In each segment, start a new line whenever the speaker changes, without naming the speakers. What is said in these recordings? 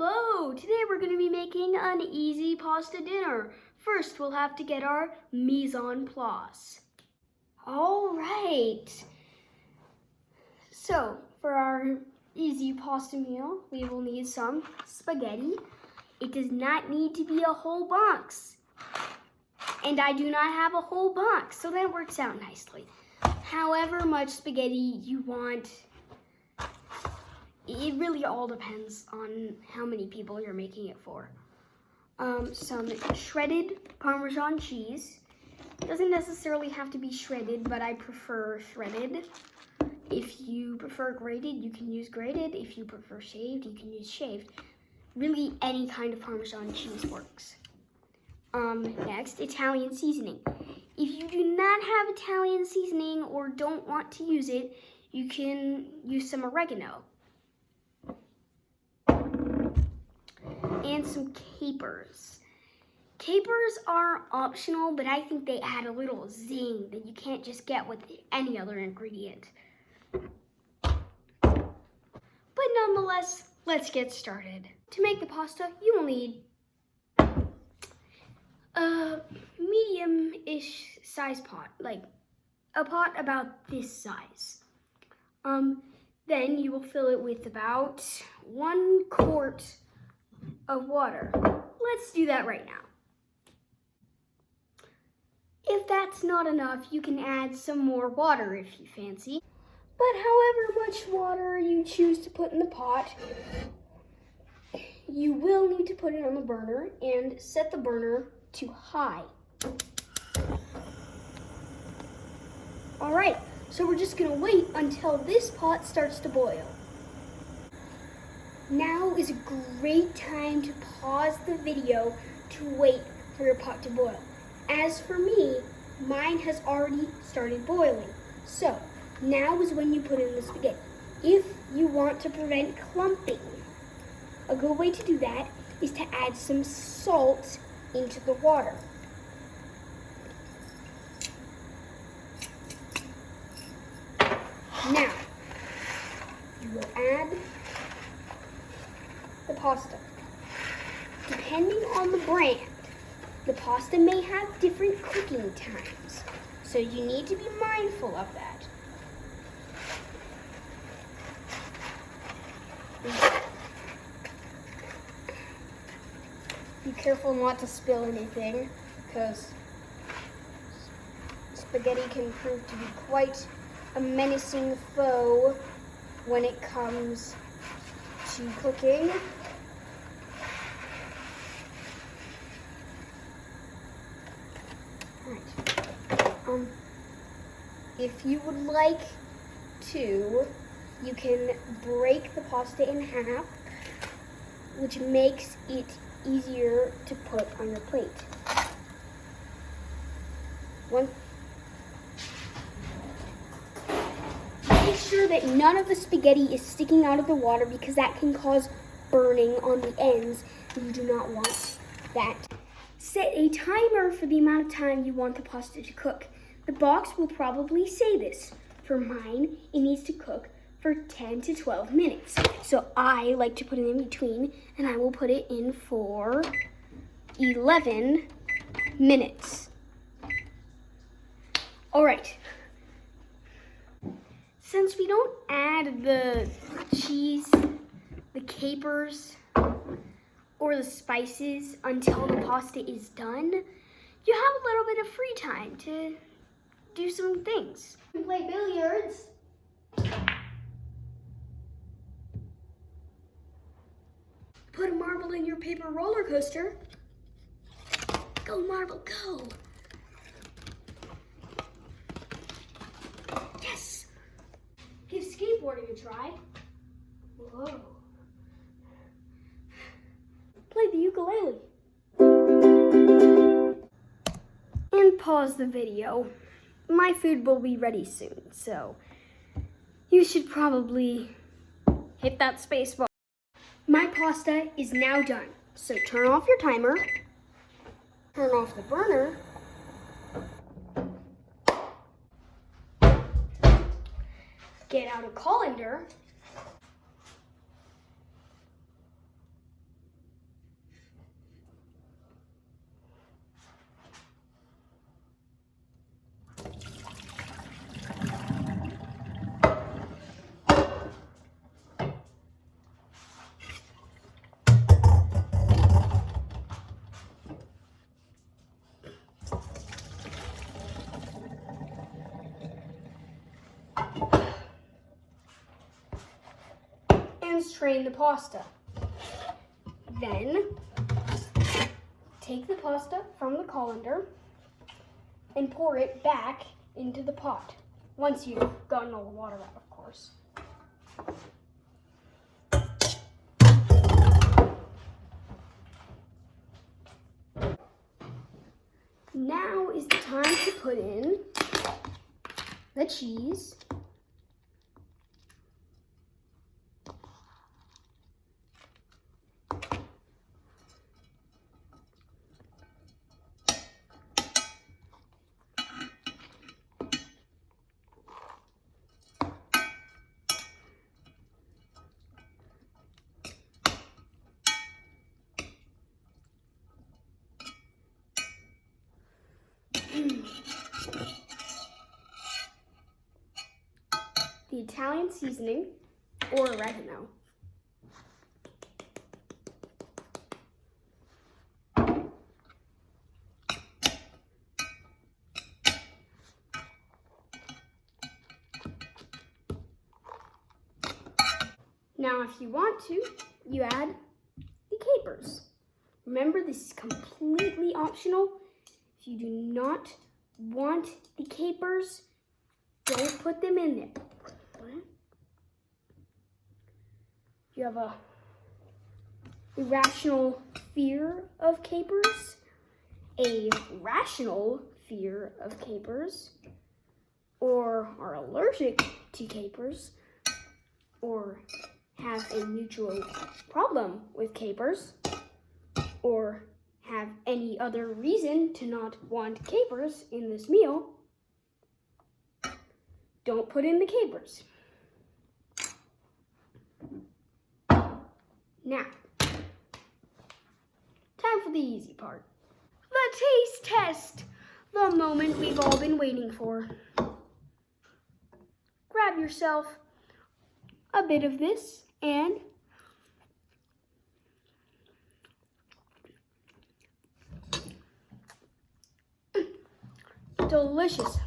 Hello! Today we're going to be making an easy pasta dinner. First, we'll have to get our mise en place. All right. So, for our easy pasta meal, we will need some spaghetti. It does not need to be a whole box. And I do not have a whole box, so that works out nicely. However much spaghetti you want, it really all depends on how many people you're making it for. Some shredded Parmesan cheese. Doesn't necessarily have to be shredded, but I prefer shredded. If you prefer grated, you can use grated. If you prefer shaved, you can use shaved. Really, any kind of Parmesan cheese works. Next, Italian seasoning. If you do not have Italian seasoning or don't want to use it, you can use some oregano. And some capers. Capers are optional, but I think they add a little zing that you can't just get with any other ingredient. But nonetheless, let's get started. To make the pasta, you will need a medium-ish size pot, like a pot about this size. Then you will fill it with about 1 quart of water. Let's do that right now. If that's not enough, you can add some more water if you fancy. But however much water you choose to put in the pot, you will need to put it on the burner and set the burner to high. All right, so we're just gonna wait until this pot starts to boil. Now is a great time to pause the video to wait for your pot to boil. As for me, mine has already started boiling. So now is when you put in the spaghetti. If you want to prevent clumping, a good way to do that is to add some salt into the water. Now, you will add the pasta. Depending on the brand, the pasta may have different cooking times, so you need to be mindful of that. Be careful not to spill anything, because spaghetti can prove to be quite a menacing foe when it comes to cooking. If you would like to, you can break the pasta in half, which makes it easier to put on your plate. Make sure that none of the spaghetti is sticking out of the water, because that can cause burning on the ends, and you do not want that. Set a timer for the amount of time you want the pasta to cook. The box will probably say this. For mine, it needs to cook for 10 to 12 minutes. So I like to put it in between, and I will put it in for 11 minutes. All right. Since we don't add the cheese, the capers, or the spices until the pasta is done, you have a little bit of free time to do some things. You can play billiards. Put a marble in your paper roller coaster. Go, marble, go. Yes. Give skateboarding a try. Whoa. Play the ukulele. And pause the video. My food will be ready soon, so you should probably hit that space bar. My pasta is now done, so turn off your timer, turn off the burner, get out a colander, and strain the pasta. Then, take the pasta from the colander and pour it back into the pot. Once you've gotten all the water out, of course. Now is the time to put in the cheese. The Italian seasoning or oregano. Now, if you want to, you add the capers. Remember, this is completely optional. If you do not want the capers, don't put them in there. You have a irrational fear of capers, a rational fear of capers, or are allergic to capers, or have a mutual problem with capers, or have any other reason to not want capers in this meal, don't put in the capers. Now, time for the easy part. The taste test, the moment we've all been waiting for. Grab yourself a bit of this and delicious.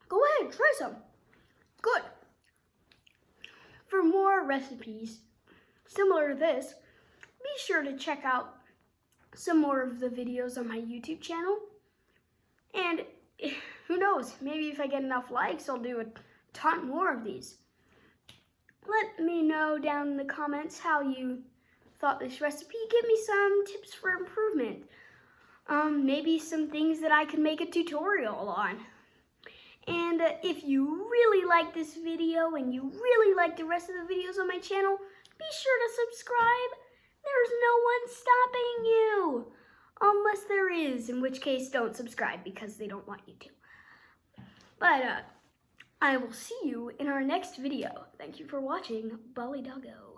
Go ahead, try some. Good. For more recipes similar to this, be sure to check out some more of the videos on my YouTube channel. And who knows, maybe if I get enough likes, I'll do a ton more of these. Let me know down in the comments how you thought this recipe. Give me some tips for improvement. Maybe some things that I can make a tutorial on. And if you really like this video and you really like the rest of the videos on my channel, be sure to subscribe. There's no one stopping you. Unless there is, in which case don't subscribe because they don't want you to. But I will see you in our next video. Thank you for watching. Bully Doggo.